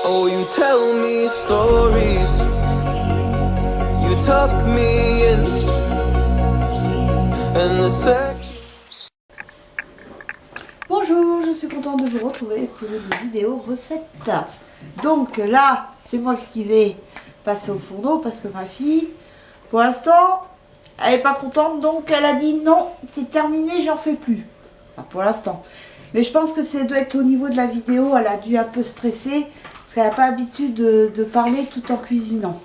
Oh, you tell me stories, you tuck me in, and the second. Bonjour, je suis contente de vous retrouver pour une vidéo recette. Donc là, c'est moi qui vais passer au fourneau parce que ma fille, pour l'instant, elle n'est pas contente, donc elle a dit non, c'est terminé, j'en fais plus. Enfin, pour l'instant. Mais je pense que ça doit être au niveau de la vidéo, elle a dû un peu stresser parce qu'elle n'a pas l'habitude de parler tout en cuisinant.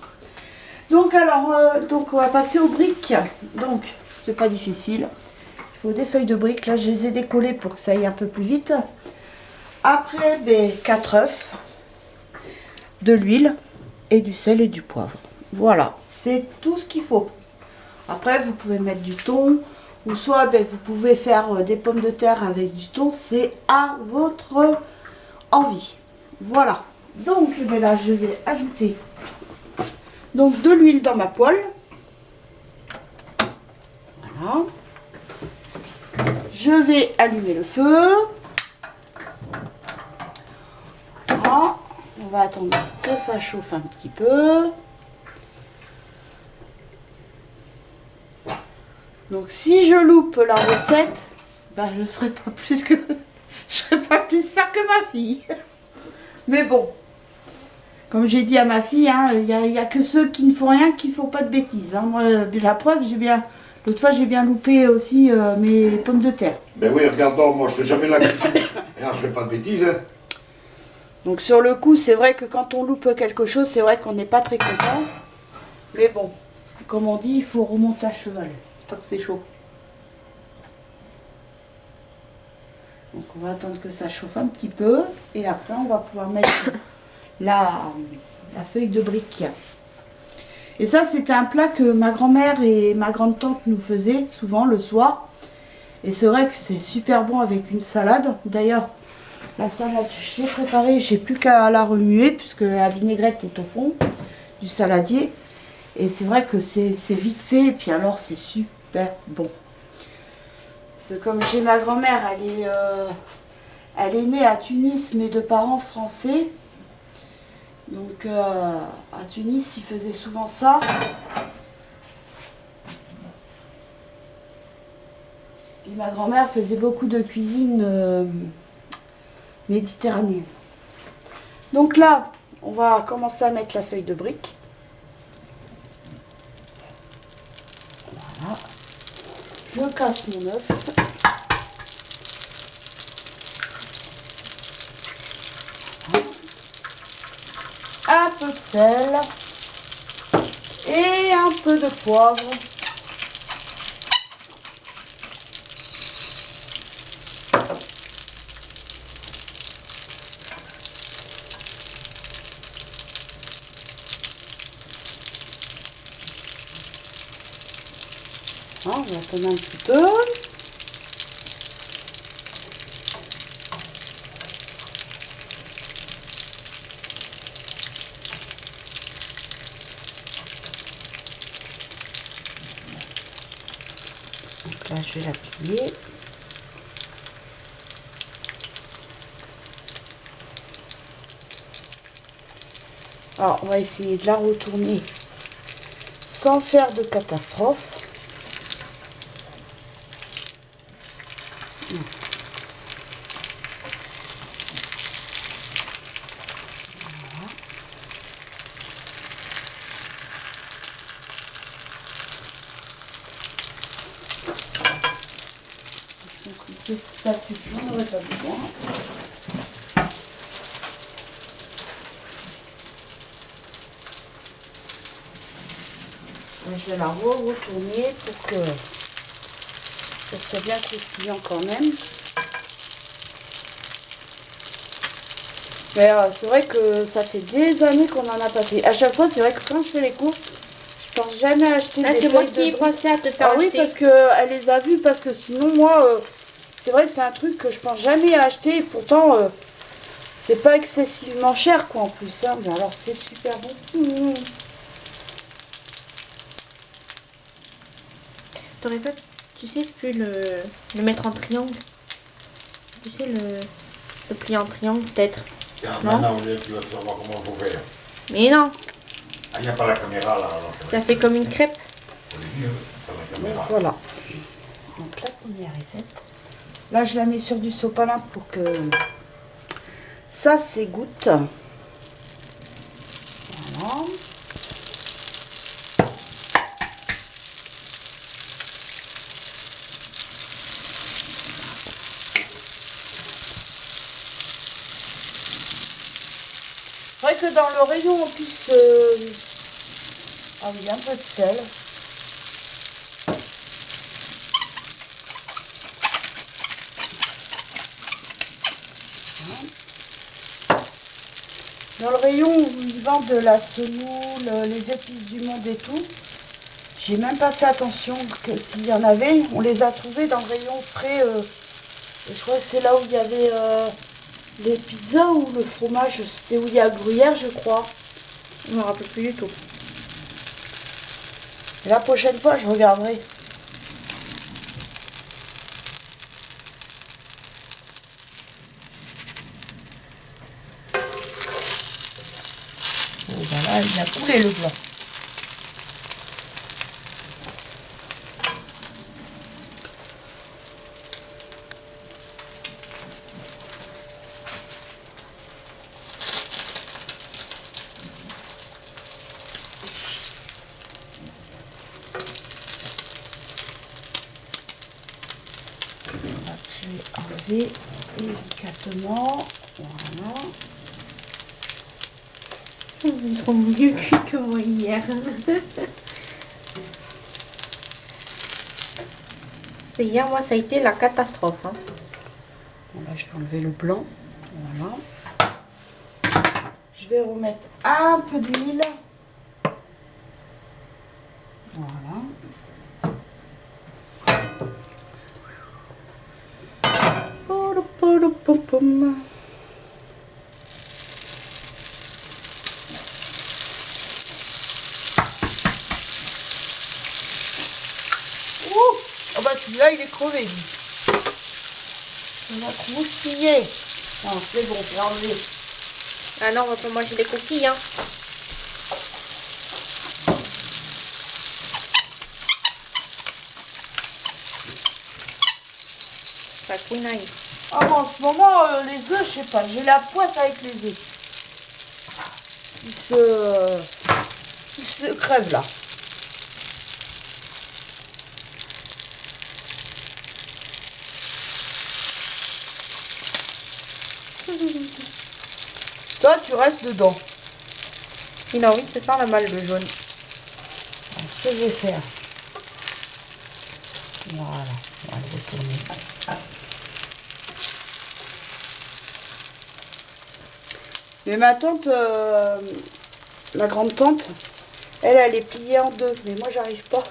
Donc alors, on va passer aux briques. Donc, c'est pas difficile. Il faut des feuilles de briques. Là, je les ai décollées pour que ça aille un peu plus vite. Après, 4 œufs, de l'huile et du sel et du poivre. Voilà, c'est tout ce qu'il faut. Après, vous pouvez mettre du thon ou soit vous pouvez faire des pommes de terre avec du thon. C'est à votre envie. Voilà. Donc, là, je vais ajouter donc de l'huile dans ma poêle. Voilà. Je vais allumer le feu. Voilà. On va attendre que ça chauffe un petit peu. Donc si je loupe la recette, je serai pas plus que je serai pas plus faire que ma fille. Mais bon, comme j'ai dit à ma fille, il y a que ceux qui ne font rien qui font pas de bêtises. Moi, la preuve, l'autre fois j'ai bien loupé aussi mes pommes de terre. Ben oui, regarde donc, moi je fais jamais la cuisine. Alors, je fais pas de bêtises. Hein. Donc sur le coup, c'est vrai que quand on loupe quelque chose, c'est vrai qu'on n'est pas très content. Mais bon, comme on dit, il faut remonter à cheval, tant que c'est chaud. Donc on va attendre que ça chauffe un petit peu. Et après, on va pouvoir mettre la feuille de brique. Et ça, c'était un plat que ma grand-mère et ma grande-tante nous faisaient souvent le soir. Et c'est vrai que c'est super bon avec une salade. D'ailleurs, la salade, je l'ai préparée, j'ai plus qu'à la remuer puisque la vinaigrette est au fond du saladier. Et c'est vrai que c'est vite fait et puis alors c'est super bon. C'est comme j'ai ma grand-mère, elle est née à Tunis mais de parents français. Donc à Tunis, ils faisaient souvent ça. Et ma grand-mère faisait beaucoup de cuisine méditerranéenne. Donc là, on va commencer à mettre la feuille de brique. Voilà. Je casse mon œuf. Un peu de sel et un peu de poivre. On va attendre un petit peu. Donc là, je vais la plier. Alors, on va essayer de la retourner sans faire de catastrophe. Cette spatule, j'en aurais pas besoin. Je vais la retourner pour que ça soit bien croustillant quand même. Mais c'est vrai que ça fait des années qu'on en a pas fait. À chaque fois, c'est vrai que quand je fais les courses, je pense jamais acheter des feuilles de briques. C'est moi qui pensais à te faire acheter. Oui, parce qu'elle les a vues, parce que sinon, moi, c'est vrai que c'est un truc que je pense jamais à acheter. Et pourtant, c'est pas excessivement cher, quoi, en plus. Hein. Mais alors, c'est super bon. T'aurais pas, tu sais, pu le mettre en triangle. Tu sais, le plier en triangle, peut-être. Regarde, Non. maintenant, tu vas savoir comment il faut faire. Mais non, Ah, il n'y a pas la caméra là. Alors, tu as fait comme une crêpe. faut le dire, pas la caméra. Voilà. Donc la première est faite. Là, je la mets sur du sopalin pour que ça s'égoutte. Voilà. C'est vrai que dans le rayon, en plus, ah oui, un peu de sel. Dans le rayon où ils vendent de la semoule, les épices du monde et tout, j'ai même pas fait attention que s'il y en avait, on les a trouvés dans le rayon frais. Je crois que c'est là où il y avait les pizzas ou le fromage, c'était où il y a Gruyère, je crois. Je me rappelle plus du tout. Et la prochaine fois, je regarderai. Oh, voilà, il a coulé le blanc. Je vais enlever délicatement. Voilà. Ils sont mieux cuits que moi hier. C'est hier, moi, ça a été la catastrophe. Hein. Bon, là, je vais enlever le blanc. Voilà. Je vais remettre un peu d'huile. Voilà. Pom. Ouh, oh bah celui-là il est crevé lui. On a croustillé. Non, c'est bon, j'ai enlevé. Ah non, on va pas manger des coquilles. Hein. Ça couinaille. Ah bon, en ce moment, les œufs, je sais pas, j'ai la poisse avec les œufs. Ils se crèvent là. Toi, tu restes dedans. Il a envie de se faire la malle, le jaune. Ce que je vais faire. Voilà, on va le retourner. Mais ma tante, ma grande tante, elle est pliée en deux. Mais moi, j'arrive pas.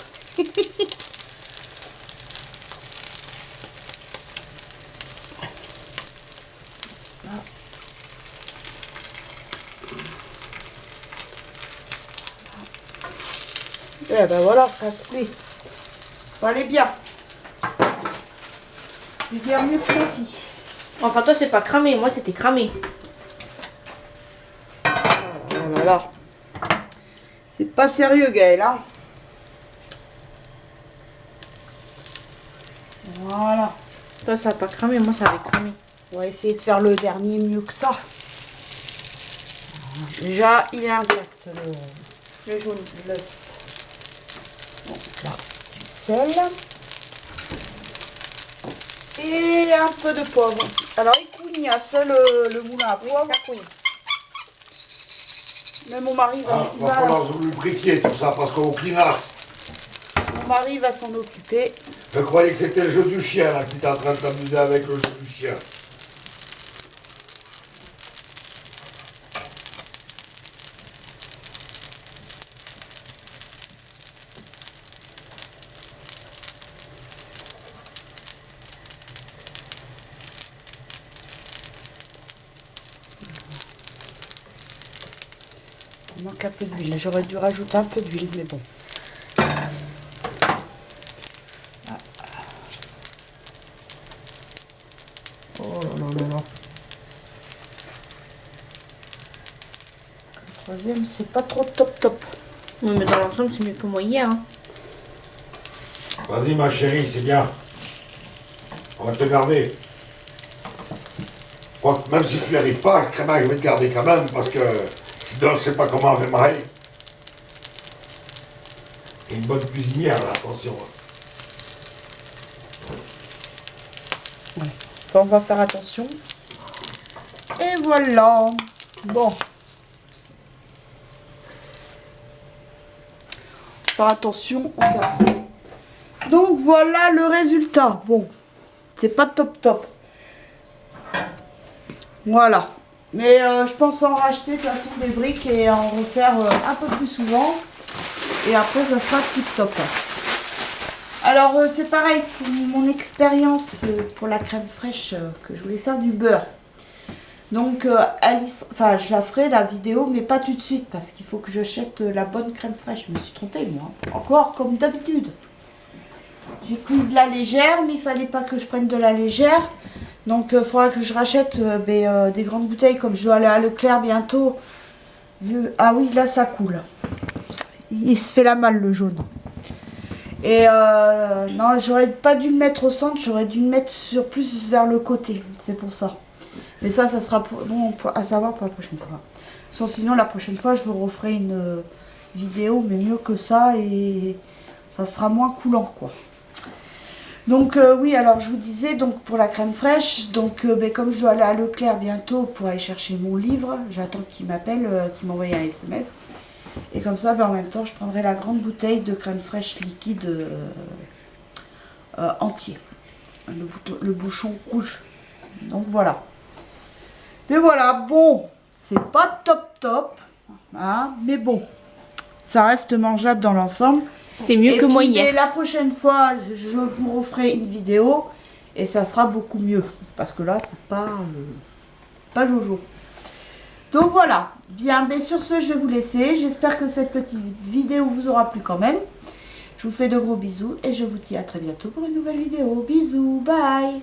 Eh ben voilà, ça a coulé. Bon, elle est bien. C'est bien mieux que la fille. Enfin, toi, c'est pas cramé. Moi, c'était cramé. Voilà. C'est pas sérieux, Gaël, hein. Voilà. Toi, ça a pas cramé. Moi, ça avait cramé. On va essayer de faire le dernier mieux que ça. Déjà, il est intact, le jaune, l'œuf. Donc là, du sel. Et un peu de poivre. Alors, il couignasse le moulin à poivre. Ça couille. Mais mon mari Ah, va falloir vous lubrifier tout ça parce qu'on clinasse. mon mari va s'en occuper. Je croyais que c'était le jeu du chien là qui était en train de t'amuser avec le jeu du chien. Il manque un peu d'huile. J'aurais dû rajouter un peu d'huile, mais bon. Oh là là là là. troisième, c'est pas trop top. Oui, mais dans l'ensemble, c'est mieux que moi hier. Hein. Vas-y ma chérie, c'est bien. On va te garder. Quoi, même si tu n'y arrives pas, le crémage, je vais te garder quand même, parce que sinon, je ne sais pas comment on va marrer. Et une bonne cuisinière, là, attention. Ouais. Bon, on va faire attention. Et voilà. Bon. Faire attention, ça. Donc voilà le résultat. Bon, c'est pas top. Voilà. Mais je pense en racheter de toute façon des briques et en refaire un peu plus souvent. Et après, ça sera top. Alors, c'est pareil pour mon expérience pour la crème fraîche que je voulais faire du beurre. Donc, Alice, enfin, je la ferai la vidéo, mais pas tout de suite parce qu'il faut que j'achète la bonne crème fraîche. Je me suis trompée, moi. Encore comme d'habitude. J'ai pris de la légère, mais il fallait pas que je prenne de la légère. Donc, il faudra que je rachète des grandes bouteilles comme je dois aller à Leclerc bientôt. Ah oui, là, ça coule. Il se fait la malle, le jaune. Et non, j'aurais pas dû le mettre au centre, j'aurais dû le mettre plus vers le côté. C'est pour ça. Mais ça sera à savoir pour la prochaine fois. Sinon, la prochaine fois, je vous referai une vidéo, mais mieux que ça. Et ça sera moins coulant, quoi. Donc, oui, alors je vous disais, donc pour la crème fraîche, donc comme je dois aller à Leclerc bientôt pour aller chercher mon livre, j'attends qu'il m'appelle, qu'il m'envoie un SMS. Et comme ça, en même temps, je prendrai la grande bouteille de crème fraîche liquide entier. Le bouchon rouge. Donc voilà. Mais voilà, bon, c'est pas top. Hein, mais bon, ça reste mangeable dans l'ensemble. C'est mieux que moi hier. Et la prochaine fois, je vous referai une vidéo. Et ça sera beaucoup mieux. Parce que là, c'est pas Jojo. Donc voilà, bien, mais sur ce, je vais vous laisser. J'espère que cette petite vidéo vous aura plu quand même. Je vous fais de gros bisous et je vous dis à très bientôt pour une nouvelle vidéo. Bisous, bye!